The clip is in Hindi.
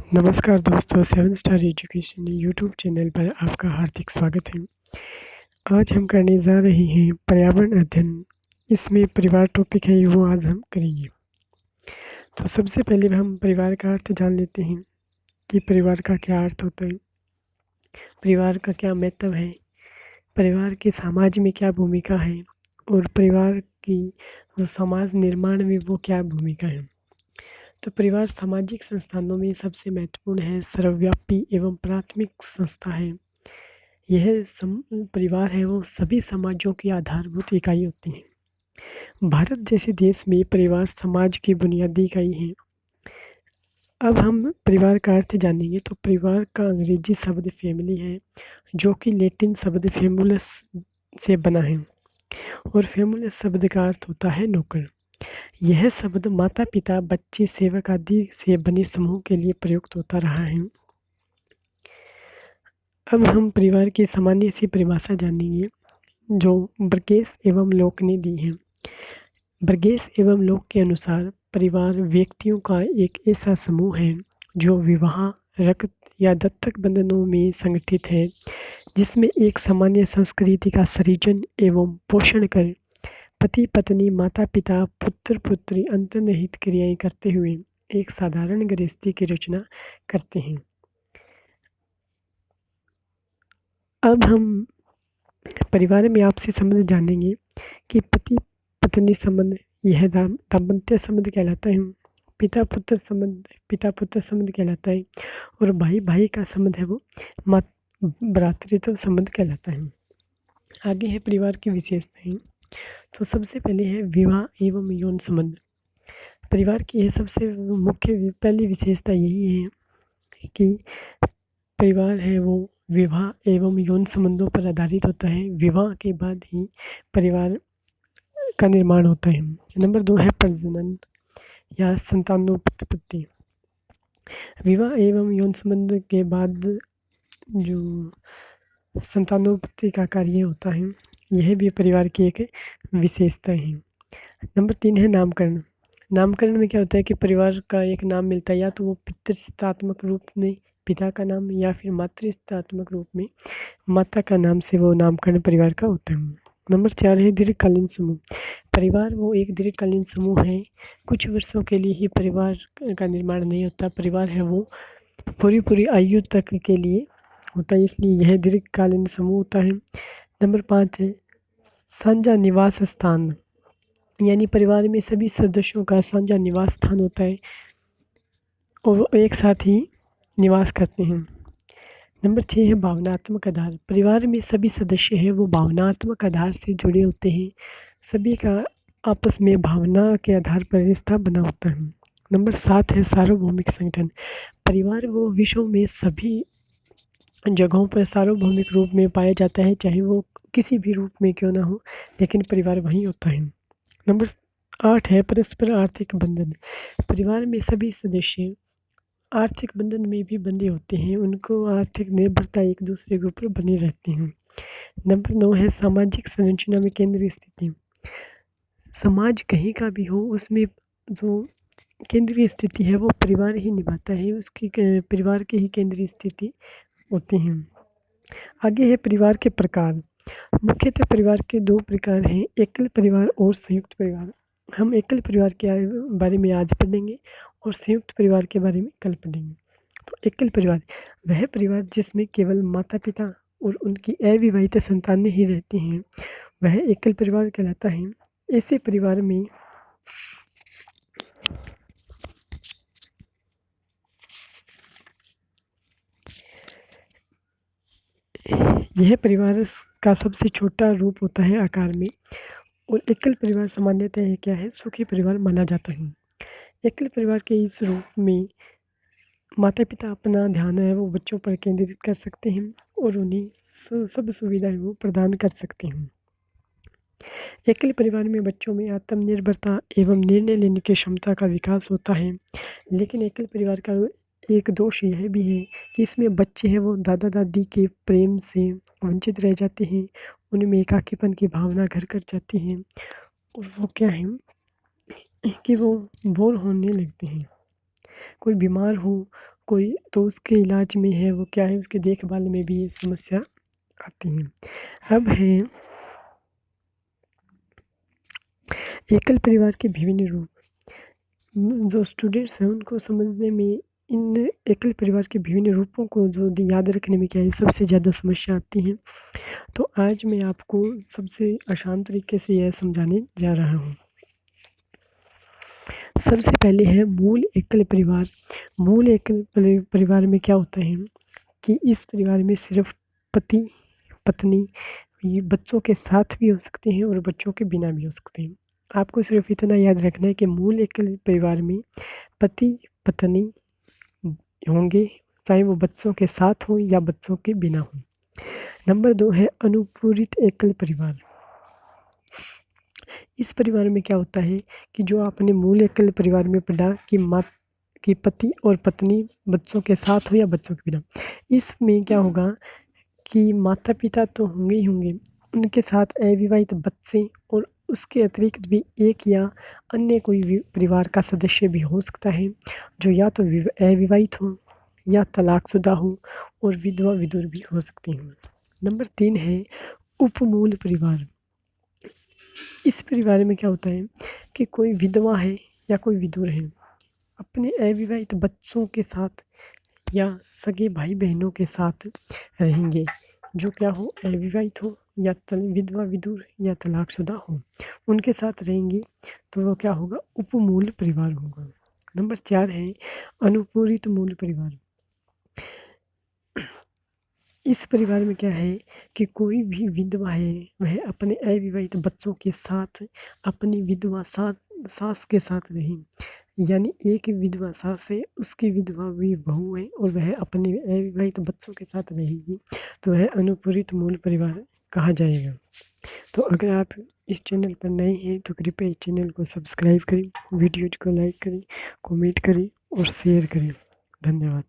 नमस्कार दोस्तों, 7 स्टार एजुकेशन यूट्यूब चैनल पर आपका हार्दिक स्वागत है। आज हम करने जा रहे हैं पर्यावरण अध्ययन। इसमें परिवार टॉपिक है, वो आज हम करेंगे। तो सबसे पहले हम परिवार का अर्थ जान लेते हैं कि परिवार का क्या अर्थ होता है, परिवार का क्या महत्व है, परिवार के समाज में क्या भूमिका है और परिवार की जो समाज निर्माण में वो क्या भूमिका है। तो परिवार सामाजिक संस्थानों में सबसे महत्वपूर्ण है, सर्वव्यापी एवं प्राथमिक संस्था है। यह परिवार है वो सभी समाजों की आधारभूत इकाई होती है। भारत जैसे देश में परिवार समाज की बुनियादी इकाई है। अब हम परिवार का अर्थ जानेंगे। तो परिवार का अंग्रेजी शब्द फैमिली है, जो कि लैटिन शब्द फैमुलस से बना है और फैमुलस शब्द का अर्थ होता है नौकर। यह शब्द माता पिता, बच्चे, सेवक आदि से बने समूह के लिए प्रयुक्त होता रहा है। अब हम परिवार की सामान्य सी परिभाषा जानेंगे जो बर्गेस एवं लोक ने दी है। बर्गेस एवं लोक के अनुसार परिवार व्यक्तियों का एक ऐसा समूह है जो विवाह, रक्त या दत्तक बंधनों में संगठित है, जिसमें एक सामान्य संस्कृति का सृजन एवं पोषण कर पति पत्नी, माता पिता, पुत्र पुत्री अंतर्निहित क्रियाएं करते हुए एक साधारण गृहस्थी की रचना करते हैं। अब हम परिवार में आपसी संबंध जानेंगे कि पति पत्नी संबंध यह दाम्पत्य संबंध कहलाता है। पिता पुत्र संबंध कहलाता है और भाई भाई का संबंध है वो भ्रातृत्व संबंध कहलाता है। आगे है परिवार की विशेषताएं। तो सबसे पहले है विवाह एवं यौन संबंध। परिवार की यह सबसे मुख्य पहली विशेषता यही है कि परिवार है वो विवाह एवं यौन संबंधों पर आधारित होता है। विवाह के बाद ही परिवार का निर्माण होता है। नंबर 2 है प्रजनन या संतानोत्पत्ति। विवाह एवं यौन संबंध के बाद जो संतानोत्पत्ति का कार्य होता है, यह भी परिवार की एक विशेषता है। नंबर 3 है नामकरण। नामकरण में क्या होता है कि परिवार का एक नाम मिलता है, या तो वो पितृसत्तात्मक रूप में पिता का नाम या फिर मातृसत्तात्मक रूप में माता का नाम से वो नामकरण परिवार का होता है। नंबर 4 है दीर्घकालीन समूह। परिवार वो एक दीर्घकालीन समूह है। कुछ वर्षों के लिए ही परिवार का निर्माण नहीं होता। परिवार है वो पूरी आयु तक के लिए होता है, इसलिए यह दीर्घकालीन समूह होता है। नंबर 5 है साझा निवास स्थान, यानी परिवार में सभी सदस्यों का साझा निवास स्थान होता है और वो एक साथ ही निवास करते हैं। नंबर 6 है भावनात्मक आधार। परिवार में सभी सदस्य हैं वो भावनात्मक आधार से जुड़े होते हैं। सभी का आपस में भावना के आधार पर रिश्ता बना होता है। नंबर 7 है सार्वभौमिक संगठन। परिवार वो विश्व में सभी जगहों पर सार्वभौमिक रूप में पाया जाता है, चाहे वो किसी भी रूप में क्यों ना हो, लेकिन परिवार वहीं होता है। नंबर 8 है परस्पर आर्थिक बंधन। परिवार में सभी सदस्य आर्थिक बंधन में भी बंधे होते हैं, उनको आर्थिक निर्भरता एक दूसरे के ऊपर बनी रहती हैं। नंबर 9 है सामाजिक संरचना में केंद्रीय स्थिति। समाज कहीं का भी हो, उसमें जो केंद्रीय स्थिति है वो परिवार ही निभाता है, उसकी परिवार की ही केंद्रीय स्थिति होती हैं। आगे है परिवार के प्रकार। मुख्यतः परिवार के 2 प्रकार हैं, एकल परिवार और संयुक्त परिवार। हम एकल परिवार के बारे में आज पढ़ेंगे और संयुक्त परिवार के बारे में कल पढ़ेंगे। तो एकल परिवार वह परिवार जिसमें केवल माता पिता और उनकी अविवाहित संतानें ही रहती हैं, वह एकल परिवार कहलाता है। ऐसे परिवार में यह परिवार का सबसे छोटा रूप होता है आकार में, और एकल परिवार सामान्यतः क्या है, सुखी परिवार माना जाता है। एकल परिवार के इस रूप में माता पिता अपना ध्यान है वो बच्चों पर केंद्रित कर सकते हैं और उन्हें सब सुविधाएं वो प्रदान कर सकते हैं। एकल परिवार में बच्चों में आत्मनिर्भरता एवं निर्णय लेने की क्षमता का विकास होता है, लेकिन एकल परिवार का एक दोष यह भी है कि इसमें बच्चे हैं वो दादा दादी के प्रेम से वंचित रह जाते हैं, उनमें एकाकीपन की भावना घर कर जाती है और वो क्या है कि वो बोर होने लगते हैं। कोई बीमार हो, कोई तो उसके इलाज में है वो क्या है, उसकी देखभाल में भी ये समस्या आती है। अब है एकल परिवार के विभिन्न रूप। जो स्टूडेंट्स हैं उनको समझने में इन एकल परिवार के विभिन्न रूपों को जो याद रखने में क्या है सबसे ज़्यादा समस्या आती है। तो आज मैं आपको सबसे आसान तरीके से यह समझाने जा रहा हूँ। सबसे पहले है मूल एकल परिवार। मूल एकल परिवार में क्या होता है कि इस परिवार में सिर्फ पति पत्नी ये बच्चों के साथ भी हो सकते हैं और बच्चों के बिना भी हो सकते हैं। आपको सिर्फ इतना याद रखना है कि मूल एकल परिवार में पति पत्नी होंगे, चाहे वो बच्चों के साथ हों या बच्चों के बिना हों। नंबर 2 है अनुपूरित एकल परिवार। इस परिवार में क्या होता है कि जो आपने मूल एकल परिवार में पढ़ा कि पति और पत्नी बच्चों के साथ हो या बच्चों के बिना। इसमें क्या होगा कि माता पिता तो होंगे ही होंगे, उनके साथ अविवाहित बच्चे और उसके अतिरिक्त भी एक या अन्य कोई भी परिवार का सदस्य भी हो सकता है, जो या तो अविवाहित हो या तलाकशुदा हो और विधवा विधुर भी हो सकती हैं। नंबर 3 है उपमूल परिवार। इस परिवार में क्या होता है कि कोई विधवा है या कोई विधुर है, अपने अविवाहित बच्चों के साथ या सगे भाई बहनों के साथ रहेंगे, जो क्या हो अविवाहित हो या विधवा विधुर या तलाकशुदा हो, उनके साथ रहेंगे तो वो क्या होगा उपमूल परिवार होगा। नंबर 4 है अनुपूरित मूल परिवार। इस परिवार में क्या है कि कोई भी विधवा है वह अपने अविवाहित बच्चों के साथ अपनी विधवा सास के साथ रहें, यानी एक विधवा सास है उसकी विधवा भी बहू है और वह अपने अविवाहित बच्चों के साथ रहेगी, तो वह अनुपूरित मूल परिवार कहा जाएगा। तो अगर आप इस चैनल पर नए हैं तो कृपया इस चैनल को सब्सक्राइब करें, वीडियो को लाइक करें, कमेंट करें और शेयर करें। धन्यवाद।